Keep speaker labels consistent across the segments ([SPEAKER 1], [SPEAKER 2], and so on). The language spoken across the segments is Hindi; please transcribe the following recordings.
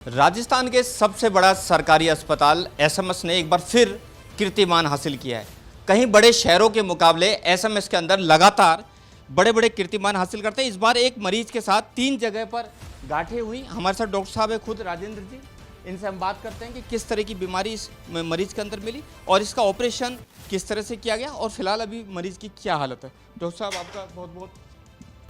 [SPEAKER 1] राजस्थान के सबसे बड़ा सरकारी अस्पताल एसएमएस ने एक बार फिर कीर्तिमान हासिल किया है। कहीं बड़े शहरों के मुकाबले एसएमएस के अंदर लगातार बड़े बड़े कीर्तिमान हासिल करते हैं। इस बार एक मरीज के साथ 3 जगह पर गांठें हुई। हमारे साथ डॉक्टर साहब है खुद राजेंद्र जी, इनसे हम बात करते हैं कि किस तरह की बीमारी इस मरीज के अंदर मिली और इसका ऑपरेशन किस तरह से किया गया और फिलहाल अभी मरीज की क्या हालत है। डॉक्टर साहब आपका बहुत बहुत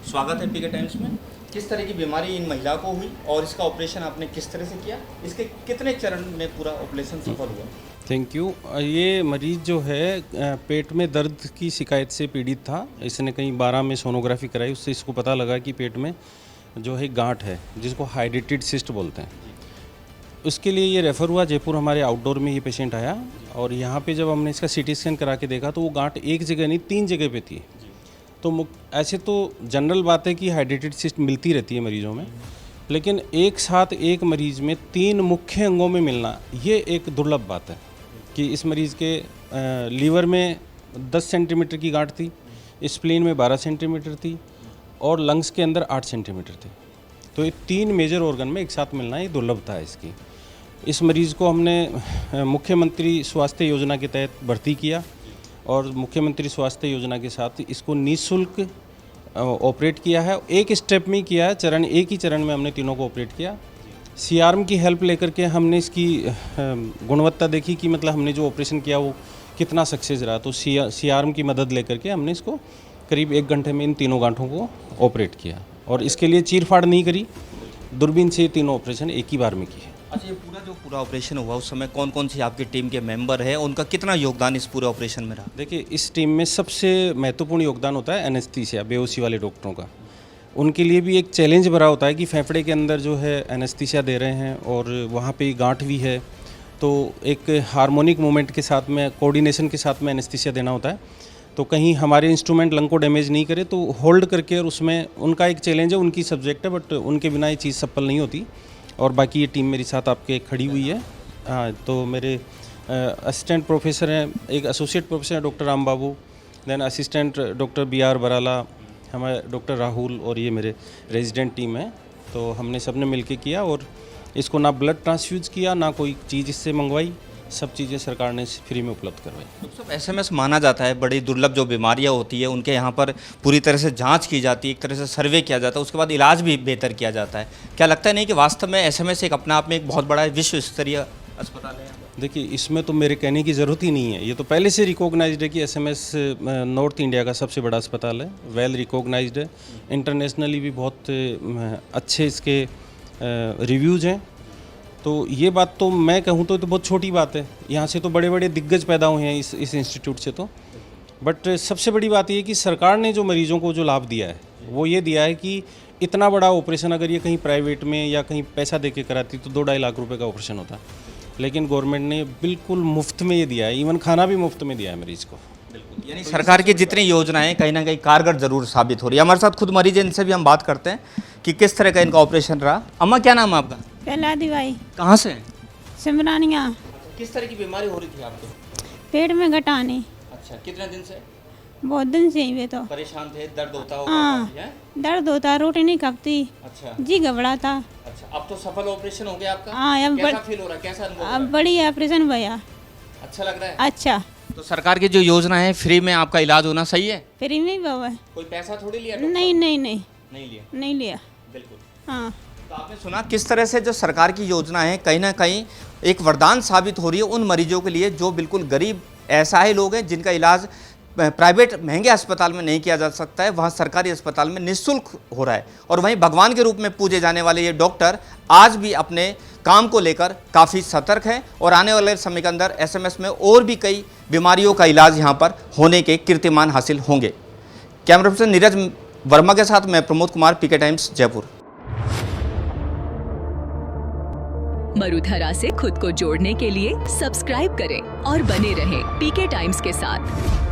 [SPEAKER 1] स्वागत है पीके टाइम्स में। किस तरह की बीमारी इन महिला को हुई और इसका ऑपरेशन आपने किस तरह से किया, इसके कितने चरण में पूरा ऑपरेशन सफल हुआ?
[SPEAKER 2] Thank you. ये मरीज़ जो है पेट में दर्द की शिकायत से पीड़ित था। इसने कहीं 12 में सोनोग्राफी कराई, उससे इसको पता लगा कि पेट में जो है गांठ है जिसको हाइड्रेटेड सिस्ट बोलते हैं। उसके लिए ये रेफ़र हुआ जयपुर। हमारे आउटडोर में ये पेशेंट आया और यहाँ पे जब हमने इसका सीटी स्कैन करा के देखा तो वो गांठ एक जगह नहीं 3 जगह पे थी। तो ऐसे तो जनरल बात है कि हाइड्रेटेड सिस्ट मिलती रहती है मरीज़ों में, लेकिन एक साथ एक मरीज़ में 3 मुख्य अंगों में मिलना ये एक दुर्लभ बात है। कि इस मरीज़ के लीवर में 10 सेंटीमीटर की गांठ थी, स्प्लीन में 12 सेंटीमीटर थी और लंग्स के अंदर 8 सेंटीमीटर थी। तो ये 3 मेजर ऑर्गन में एक साथ मिलना ये दुर्लभता है इसकी। इस मरीज़ को हमने मुख्यमंत्री स्वास्थ्य योजना के तहत भर्ती किया और मुख्यमंत्री स्वास्थ्य योजना के साथ इसको निःशुल्क ऑपरेट किया है। एक स्टेप में किया है, एक ही चरण में हमने तीनों को ऑपरेट किया। सीआरएम की हेल्प लेकर के हमने इसकी गुणवत्ता देखी कि मतलब हमने जो ऑपरेशन किया वो कितना सक्सेस रहा। तो सीआरएम की मदद लेकर के हमने इसको करीब 1 घंटे में इन तीनों गांठों को ऑपरेट किया और इसके लिए चीरफाड़ नहीं करी, दूरबीन से तीनों ऑपरेशन एक ही बार में किए।
[SPEAKER 1] अच्छा, ये पूरा ऑपरेशन हुआ उस समय कौन कौन सी आपकी टीम के मेंबर है, उनका कितना योगदान इस पूरे ऑपरेशन में रहा?
[SPEAKER 2] देखिए, इस टीम में सबसे महत्वपूर्ण योगदान होता है एनेस्थीसिया, बेहोशी वाले डॉक्टरों का। उनके लिए भी एक चैलेंज भरा होता है कि फेफड़े के अंदर जो है एनेस्थीसिया दे रहे हैं और वहाँ पे गांठ भी है, तो एक हार्मोनिक मूवमेंट के साथ में, कोऑर्डिनेशन के साथ में एनेस्थीसिया देना होता है। तो कहीं हमारे इंस्ट्रूमेंट लंग को डैमेज नहीं करे तो होल्ड करके, और उसमें उनका एक चैलेंज है, उनकी सब्जेक्ट है, बट उनके बिना ये चीज़ सफल नहीं होती। और बाकी ये टीम मेरे साथ आपके खड़ी हुई है। हाँ, तो मेरे असिस्टेंट प्रोफेसर हैं, एक एसोसिएट प्रोफेसर हैं doctor Ram Babu, then assistant doctor BR Barala, हमारे डॉक्टर राहुल, और ये मेरे रेजिडेंट टीम है। तो हमने सबने मिलके किया और इसको ना ब्लड ट्रांसफ्यूज किया, ना कोई चीज़ इससे मंगवाई, सब चीज़ें सरकार ने फ्री में उपलब्ध करवाई।
[SPEAKER 1] डॉक्टर साहब, एसएमएस माना जाता है बड़ी दुर्लभ जो बीमारियां होती है उनके यहाँ पर पूरी तरह से जांच की जाती है, एक तरह से सर्वे किया जाता है, उसके बाद इलाज भी बेहतर किया जाता है। क्या लगता है नहीं कि वास्तव में एसएमएस एक अपने आप में एक बहुत बड़ा विश्व स्तरीय अस्पताल है?
[SPEAKER 2] देखिए, इसमें तो मेरे कहने की ज़रूरत ही नहीं है। ये तो पहले से रिकॉग्नाइज्ड है कि एसएमएस नॉर्थ इंडिया का सबसे बड़ा अस्पताल है, वेल रिकॉग्नाइज्ड है। इंटरनेशनली भी बहुत अच्छे इसके रिव्यूज़ हैं। तो ये बात तो मैं कहूँ तो बहुत छोटी बात है। यहाँ से तो बड़े बड़े दिग्गज पैदा हुए हैं इस इंस्टीट्यूट से तो। बट सबसे बड़ी बात ये है कि सरकार ने जो मरीज़ों को जो लाभ दिया है वो ये दिया है कि इतना बड़ा ऑपरेशन अगर ये कहीं प्राइवेट में या कहीं पैसा दे के कराती तो 2-2.5 लाख रुपए का ऑपरेशन होता, लेकिन गवर्नमेंट ने बिल्कुल मुफ्त में ये दिया है, इवन खाना भी मुफ्त में दिया है मरीज़ को।
[SPEAKER 1] यानी सरकार की जितनी योजनाएं कहीं ना कहीं कारगर जरूर साबित हो रही है। हमारे साथ खुद मरीज हैं, इनसे भी हम बात करते हैं कि किस तरह का इनका ऑपरेशन रहा। अम्मा, क्या नाम है आपका?
[SPEAKER 3] पहला दिवाई।
[SPEAKER 1] कहाँ से हैं?
[SPEAKER 3] सिमरानिया।
[SPEAKER 1] किस तरह की बीमारी हो रही थी आपको?
[SPEAKER 3] पेट में घटाने।
[SPEAKER 1] अच्छा, कितने दिन से?
[SPEAKER 3] बहुत दिन से ही वे तो
[SPEAKER 1] परेशान थे, दर्द होता होगा?
[SPEAKER 3] हाँ, दर्द होता, रोटी नहीं खपती।
[SPEAKER 1] अच्छा
[SPEAKER 3] जी घबराता।
[SPEAKER 1] अच्छा, अब तो सफल ऑपरेशन हो गया आपका?
[SPEAKER 3] हाँ, अब
[SPEAKER 1] कैसा फील हो रहा है, कैसा अनुभव हो रहा
[SPEAKER 3] अब
[SPEAKER 1] है?
[SPEAKER 3] बड़ी ऑपरेशन भैया।
[SPEAKER 1] अच्छा लग रहा है?
[SPEAKER 3] अच्छा,
[SPEAKER 1] तो सरकार की जो योजना है फ्री में आपका इलाज होना सही है?
[SPEAKER 3] फ्री में बाबा।
[SPEAKER 1] कोई पैसा थोड़ी लिया?
[SPEAKER 3] नहीं नहीं नहीं
[SPEAKER 1] नहीं लिया?
[SPEAKER 3] नहीं लिया।
[SPEAKER 1] बिल्कुल।
[SPEAKER 3] हाँ,
[SPEAKER 1] तो आपने सुना किस तरह से जो सरकार की योजना है कहीं ना कहीं एक वरदान साबित हो रही है उन मरीजों के लिए जो बिल्कुल गरीब असहाय लोग हैं, जिनका इलाज प्राइवेट महंगे अस्पताल में नहीं किया जा सकता है, वहाँ सरकारी अस्पताल में निःशुल्क हो रहा है। और वहीं भगवान के रूप में पूजे जाने वाले ये डॉक्टर आज भी अपने काम को लेकर काफ़ी सतर्क हैं और आने वाले समय के अंदर एसएमएस में और भी कई बीमारियों का इलाज यहाँ पर होने के कीर्तिमान हासिल होंगे। कैमरा पर्सन नीरज वर्मा के साथ मैं प्रमोद कुमार, पीके टाइम्स, जयपुर।
[SPEAKER 4] मरुधरा से खुद को जोड़ने के लिए सब्सक्राइब करें और बने रहें पीके टाइम्स के साथ।